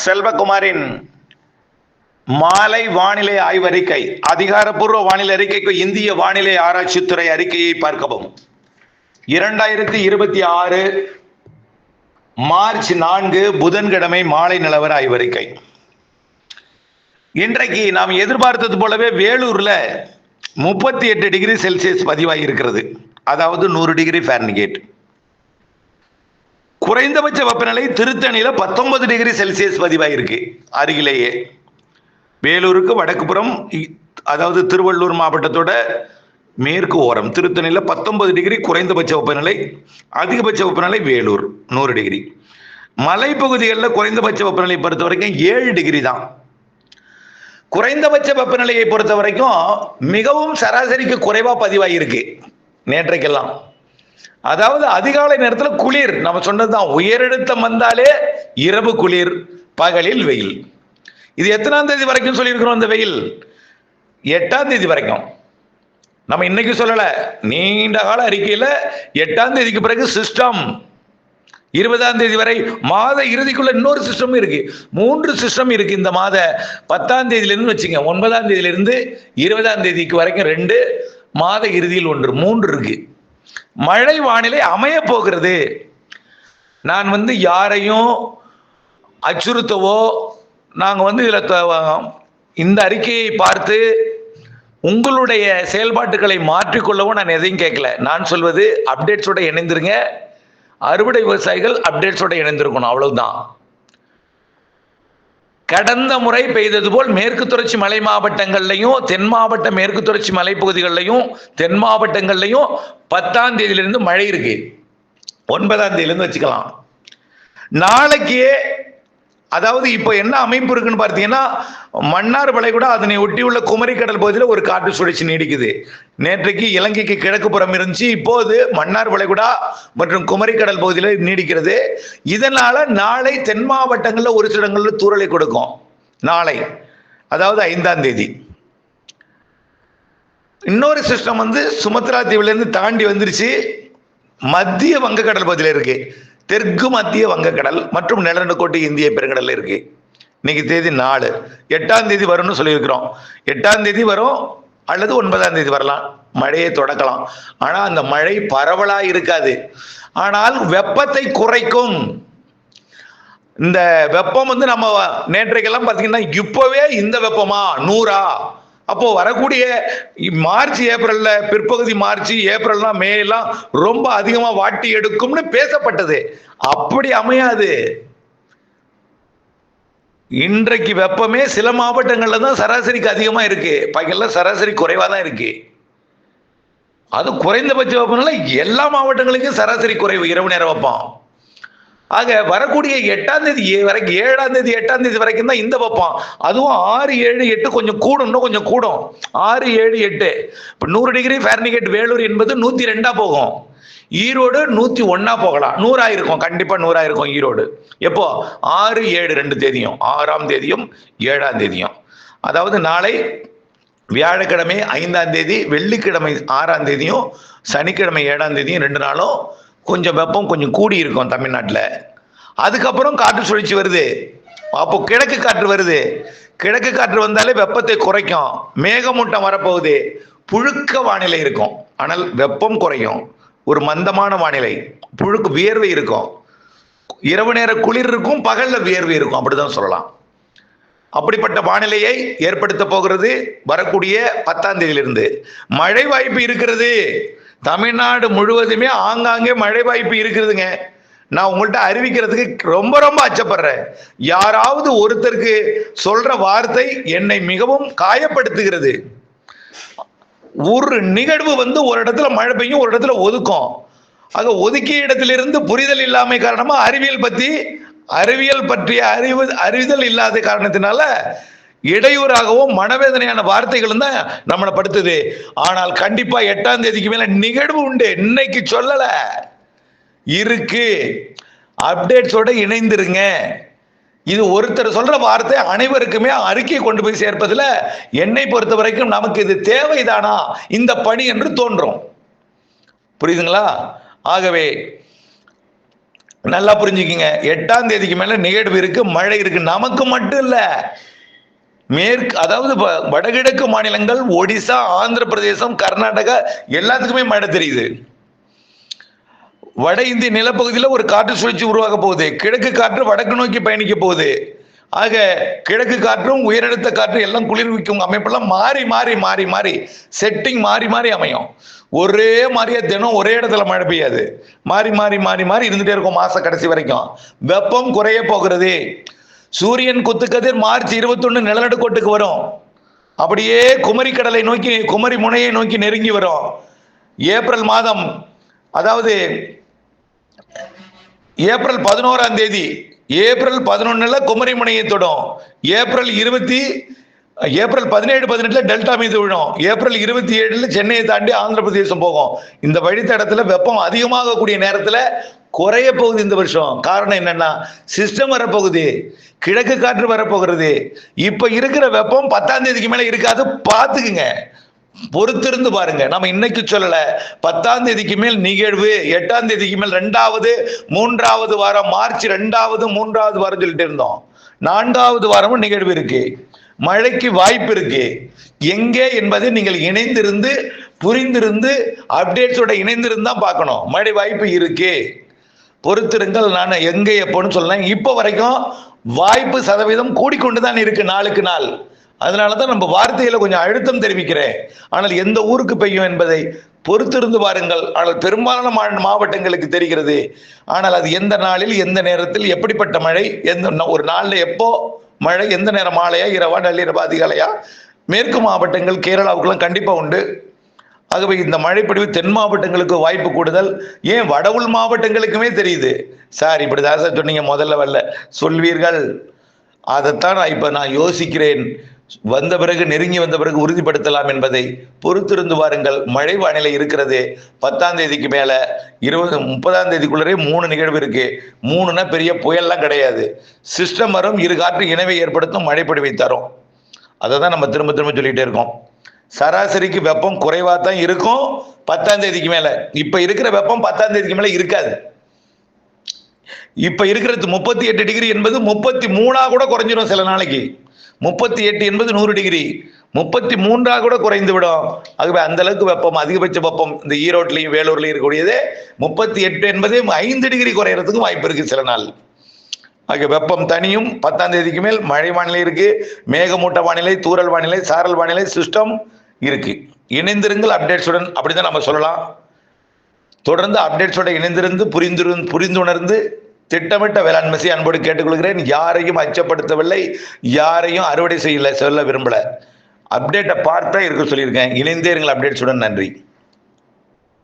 செல்வகுமாரின் மாலை வானிலை ஆய்வறிக்கை, அதிகாரப்பூர்வ வானிலை அறிக்கைக்கு இந்திய வானிலை ஆராய்ச்சித்துறை அறிக்கையை பார்க்கவும். 2026 மார்ச் 4 புதன்கிழமை மாலை நிலவர ஆய்வறிக்கை. இன்றைக்கு நாம் எதிர்பார்த்தது போலவே வேலூர்ல 38 டிகிரி செல்சியஸ் பதிவாகி இருக்கிறது, அதாவது 100 டிகிரி ஃபாரன்ஹீட். குறைந்தபட்ச வெப்பநிலை திருத்தணியில 19 டிகிரி செல்சியஸ் பதிவாயிருக்கு. அருகிலேயே வேலூருக்கு வடக்கு புறம், அதாவது திருவள்ளூர் மாவட்டத்தோட மேற்கு ஓரம் திருத்தணியில 19 டிகிரி குறைந்தபட்ச வெப்பநிலை, அதிகபட்ச வெப்பநிலை வேலூர் 100 டிகிரி. மலைப்பகுதிகளில் குறைந்தபட்ச வெப்பநிலை பொறுத்த வரைக்கும் 7 டிகிரி தான். குறைந்தபட்ச வெப்பநிலையை பொறுத்த வரைக்கும் மிகவும் சராசரிக்கு குறைவா பதிவாயிருக்கு நேற்றைக்கெல்லாம். அதாவது அதிகாலை நேரத்தில் குளிர், நம்ம சொன்னதுதான், உயரழுத்தம் வந்தாலே இரவு குளிர், பகலில் வெயில். இது எத்தனாம் தேதி வரைக்கும் சொல்லியிருக்கிறோம்? இந்த வெயில் 8ஆம் தேதி வரைக்கும். நம்ம இன்னைக்கு சொல்லல, நீண்ட கால அறிக்கையில 8ஆம் தேதிக்கு பிறகு சிஸ்டம் 20ஆம் தேதி வரை, மாத இறுதிக்குள்ள இன்னொரு சிஸ்டம் இருக்கு. 3 சிஸ்டம் இருக்கு இந்த மாத 10ஆம் தேதியிலிருந்து வச்சுங்க, 9ஆம் தேதியிலிருந்து 20ஆம் தேதிக்கு வரைக்கும் 2, மாத இறுதியில் 1, 3 இருக்கு. மழை வானிலை அமைய போகிறது. நான் யாரையும் அச்சுறுத்தவோ, நாங்கள் இந்த அறிக்கையை பார்த்து உங்களுடைய செயல்பாட்டுகளை மாற்றிக்கொள்ளவோ நான் எதையும் கேட்கல. நான் சொல்வது அப்டேட்ஸோட இணைந்திருங்க. அறுவடை விவசாயிகள் அப்டேட்ஸோட இணைந்திருக்கணும், அவ்வளவுதான். கடந்த முறை பெய்தது போல் மேற்கு தொடர்ச்சி மலை மாவட்டங்கள்லையும், தென் மாவட்ட மேற்கு தொடர்ச்சி மலைப்பகுதிகளிலையும், தென் மாவட்டங்கள்லையும் 10ஆம் தேதியிலிருந்து மழை இருக்கு. 9ஆம் தேதியிலிருந்து வச்சுக்கலாம். நாளைக்கு, அதாவது இப்போ என்ன அமைப்பு இருக்குன்னு பார்த்தீங்கன்னா, மன்னார் வளைகுடா அதனை ஒட்டியுள்ள குமரிக்கடல் பகுதியில் ஒரு காற்று சுழற்சி நீடிக்குது. நேற்றைக்கு இலங்கைக்கு கிழக்கு புறம் இருந்துச்சு, இப்போது மன்னார் வளைகுடா மற்றும் குமரிக்கடல் பகுதியில் நீடிக்கிறது. இதனால நாளை தென் மாவட்டங்களில் ஒரு சில இடங்களில் தூறலை கொடுக்கும். நாளை, அதாவது 5ஆம் தேதி. இன்னொரு சிஸ்டம் சுமத்ரா தீவிலிருந்து தாண்டி வந்துருச்சு, மத்திய வங்கக்கடல் பகுதியில் இருக்கு. தெற்கு மத்திய வங்கக்கடல் மற்றும் நிலநடுக்கோட்டு இந்திய பெருங்கடல்ல இருக்கு. இன்னைக்கு தேதி 4, 8ஆம் தேதி வரும்னு சொல்லியிருக்கிறோம். 8ஆம் தேதி வரும் அல்லது 9ஆம் தேதி வரலாம், மழையை தொடக்கலாம். ஆனா அந்த மழை பரவலா இருக்காது, ஆனால் வெப்பத்தை குறைக்கும். இந்த வெப்பம் நம்ம நேற்றைக்கெல்லாம் பார்த்தீங்கன்னா, இப்பவே இந்த வெப்பமா 100ஆ? அப்போ வரக்கூடிய மார்ச் ஏப்ரல்ல, பிற்பகுதி மார்ச் ஏப்ரல்னா மே எல்லாம் ரொம்ப அதிகமா வாட்டி எடுக்கும்னு பேசப்பட்டது. அப்படி அமையாது. இன்றைக்கு வெப்பமே சில மாவட்டங்கள்ல தான் சராசரிக்கு அதிகமா இருக்கு, பகல்ல சராசரி குறைவா தான் இருக்கு. அது குறைந்தபட்ச வெப்பநிலை எல்லா மாவட்டங்களுக்கும் சராசரி குறைவு, இரவு நேர வெப்பம். ஆக வரக்கூடிய 8ஆம் தேதி வரைக்கும், 7ஆம் தேதி 8ஆம் தேதி வரைக்கும் தான் இந்த வெப்பம். அதுவும் 6, 7, 8 கொஞ்சம் கூடும், இன்னும் கொஞ்சம் கூடும். 6, 7, 8 இப்போ 100 டிகிரி ஃபாரன்ஹீட் வேலூர் என்பது 102 போகும். ஈரோடு 101 போகலாம். 100 இருக்கும், கண்டிப்பா 100 இருக்கும் ஈரோடு. எப்போ? 6, 7 2 தேதியும், 6ஆம் தேதியும் 7ஆம் தேதியும். அதாவது நாளை வியாழக்கிழமை 5ஆம் தேதி, வெள்ளிக்கிழமை 6ஆம் தேதியும், சனிக்கிழமை 7ஆம் தேதியும் 2 நாளும் கொஞ்சம் வெப்பம் கொஞ்சம் கூடி இருக்கும் தமிழ்நாட்டில். அதுக்கப்புறம் காற்று சுழற்சி வருது, அப்போ கிழக்கு காற்று வருது. கிழக்கு காற்று வந்தாலே வெப்பத்தை குறைக்கும். மேகமூட்டம் வரப்போகுது, புழுக்க வானிலை இருக்கும், ஆனால் வெப்பம் குறையும். ஒரு மந்தமான வானிலை, புழுக்கு வியர்வை இருக்கும். இரவு நேர குளிர் இருக்கும், பகல்ல வியர்வை இருக்கும், அப்படிதான் சொல்லலாம். அப்படிப்பட்ட வானிலையை ஏற்படுத்த போகிறது வரக்கூடிய 10ஆம் தேதியிலிருந்து. மழை வாய்ப்பு இருக்கிறது. தமிழ்நாடு முழுவதுமே ஆங்காங்கே மழை வாய்ப்பு இருக்குதுங்க. நான் உங்கள்கிட்ட அறிவிக்கிறதுக்கு ரொம்ப ரொம்ப அச்சப்படுறேன். யாராவது ஒருத்தருக்கு சொல்ற வார்த்தை என்னை மிகவும் காயப்படுத்துகிறது. ஒரு நிகழ்வு ஒரு இடத்துல மழை பெய்யும், ஒரு இடத்துல ஒதுக்கும். ஆக ஒதுக்கிய இடத்திலிருந்து புரிதல் இல்லாமை காரணமா அறிவியல் பற்றிய அறிவுதல் இல்லாத காரணத்தினால இடையூறாகவும் மனவேதனையான வார்த்தைகளும் தான் நம்மளை படுத்துது. ஆனால் கண்டிப்பா 8ஆம் தேதிக்கு மேல நிகழ்வு உண்டு. இன்னைக்கு சொல்லல, இருக்கு. அப்டேட்ஸோட இணைந்திருங்க. இது ஒருத்தர் சொல்ற வார்த்தை அனைவருக்குமே அறிக்கை கொண்டு போய் சேர்ப்பதில் என்னை பொறுத்த வரைக்கும் நமக்கு இது தேவைதானா இந்த பணி என்று தோன்றும். புரியுதுங்களா? ஆகவே நல்லா புரிஞ்சுக்கிங்க. 8ஆம் தேதிக்கு மேல நிகழ்வு இருக்கு, மழை இருக்கு. நமக்கு மட்டும் இல்ல, மேற்கு அதாவது வடகிழக்கு மாநிலங்கள், ஒடிசா, ஆந்திர பிரதேசம், கர்நாடகா எல்லாத்துக்குமே மழை தெரியுது. வட இந்திய நிலப்பகுதியில் ஒரு காற்று சுழற்சி உருவாக போகுது. கிழக்கு காற்று வடக்கு நோக்கி பயணிக்க போகுது. ஆக கிழக்கு காற்றும் உயரழுத்த காற்று எல்லாம் குளிர்விக்கும் அமைப்பெல்லாம் மாறி மாறி மாறி மாறி செட்டிங் மாறி மாறி அமையும். ஒரே மாதிரியா தினம் ஒரே இடத்துல மழை பெய்யாது. மாறி மாறி மாறி மாறி இருந்துட்டே இருக்கும் மாச கடைசி வரைக்கும். வெப்பம் குறைய போகிறது. சூரியன் குத்துக்கதிர் மார்ச் 21 நிலநடுக்கோட்டுக்கு வரும். அப்படியே குமரி கடலை நோக்கி, குமரி முனையை நோக்கி நெருங்கி வரும். ஏப்ரல் மாதம், அதாவது ஏப்ரல் 11ஆம் தேதி, ஏப்ரல் 11 குமரி முனையை தொடும். ஏப்ரல் 17, 18 டெல்டா மீது விழும். ஏப்ரல் 27 சென்னையை தாண்டி ஆந்திர பிரதேசம் போகும். இந்த வழித்தடத்துல வெப்பம் அதிகமாக கூடிய நேரத்துல குறைய போகுது இந்த வருஷம். காரணம் என்னன்னா, சிஸ்டம் வரப்போகுது, கிழக்கு காற்று வரப்போகிறது. இப்ப இருக்கிற வெப்பம் 10ஆம் தேதிக்கு மேல இருக்காது, பாத்துக்குங்க, பொறுத்திருந்து பாருங்க. நம்ம இன்னைக்கு சொல்லல, 10ஆம் தேதிக்கு மேல் நிகழ்வு, 8ஆம் தேதிக்கு மேல் 2வது 3வது வாரம், மார்ச் 2வது 3வது வாரம் சொல்லிட்டு இருந்தோம். 4வது வாரமும் நிகழ்வு இருக்கு, மழைக்கு வாய்ப்பு இருக்கு. எங்கே என்பதை நீங்கள் இணைந்திருந்து புரிந்திருந்து அப்டேட்ஸோட இணைந்திருந்தா பார்க்கணும். மழை வாய்ப்பு இருக்கு, பொறுத்திருங்கள். நான் எங்கே எப்போன்னு சொல்லலாம். இப்போ வரைக்கும் வாய்ப்பு சதவீதம் கூடிக்கொண்டுதான் இருக்கு நாளுக்கு நாள். அதனாலதான் நம்ம வார்த்தையில கொஞ்சம் அழுத்தம் தெரிவிக்கிறேன். ஆனால் எந்த ஊருக்கு பெய்யும் என்பதை பொறுத்திருந்து பாருங்கள். ஆனால் பெரும்பாலான மாவட்டங்களுக்கு தெரிகிறது. ஆனால் அது எந்த நாளில், எந்த நேரத்தில், எப்படிப்பட்ட மழை, எந்த ஒரு நாள்ல எப்போ மழை, எந்த நேரம், மாலையா, இரவா, நள்ளிரவா, அதிகாலையா, மேற்கு மாவட்டங்கள், கேரளாவுக்குலாம் கண்டிப்பா உண்டு. ஆகவே இந்த மழைப்பொழிவு தென் மாவட்டங்களுக்கு வாய்ப்பு கூடுதல். ஏன் வட உள் மாவட்டங்களுக்குமே தெரியுது. சார் இப்படிதான் சார் சொன்னீங்க, முதல்ல வரல சொல்வீர்கள். அதைத்தான் நான் யோசிக்கிறேன். வந்த பிறகு, நெருங்கி வந்த பிறகு உறுதிப்படுத்தலாம் என்பதை பொறுத்திருந்து வாருங்கள். மழை வானிலை இருக்கிறது. 10ஆம் தேதிக்கு மேல 30ஆம் தேதிக்குள்ளே 3 நிகழ்வு இருக்கு. 3னா பெரிய புயல்லாம் கிடையாது. சிஸ்டம் வரும், இரு காற்று இணைவை ஏற்படுத்தும், மழை பொழிவை தரும். அதை தான் நம்ம திரும்ப திரும்ப சொல்லிட்டே இருக்கோம். சராசரிக்கு வெப்பம் குறைவா தான் இருக்கும் 10ஆம் தேதிக்கு மேல. இப்ப இருக்கிற வெப்பம் 10ஆம் தேதிக்கு மேல இருக்காது. இப்ப இருக்கிறது 38 டிகிரி என்பது 33 கூட குறைஞ்சிடும் சில நாளைக்கு. 38 என்பது 100 டிகிரி, 33 கூட குறைந்து விடும். ஆகவே அந்த அளவுக்கு வெப்பம், அதிகபட்ச வெப்பம் இந்த ஈரோட்லையும் வேலூர்லையும் இருக்கக்கூடியது 38 என்பது 5 டிகிரி குறையறதுக்கு வாய்ப்பு இருக்கு சில நாள். ஆக வெப்பம் தனியும். 10ஆம் தேதிக்கு மேல் மழை வானிலை இருக்கு, மேகமூட்ட வானிலை, தூறல் வானிலை, சாரல் வானிலை, சிஸ்டம் இருக்கு. இணைந்திருங்கள் அப்டேட்ஸுடன், அப்படிதான் நம்ம சொல்லலாம். தொடர்ந்து அப்டேட்ஸோட இணைந்திருந்து புரிந்துணர்ந்து திட்டமிட்ட வேளாண்மை செய்ய அன்போடு கேட்டுக்கொள்கிறேன். யாரையும் அச்சப்படுத்தவில்லை, யாரையும் அறுவடை செய்யல, சொல்ல விரும்பல. அப்டேட்டை பார்த்தா இருக்க சொல்லியிருக்கேன். இணைந்தே இருங்கள் அப்டேட்ஸுடன். நன்றி.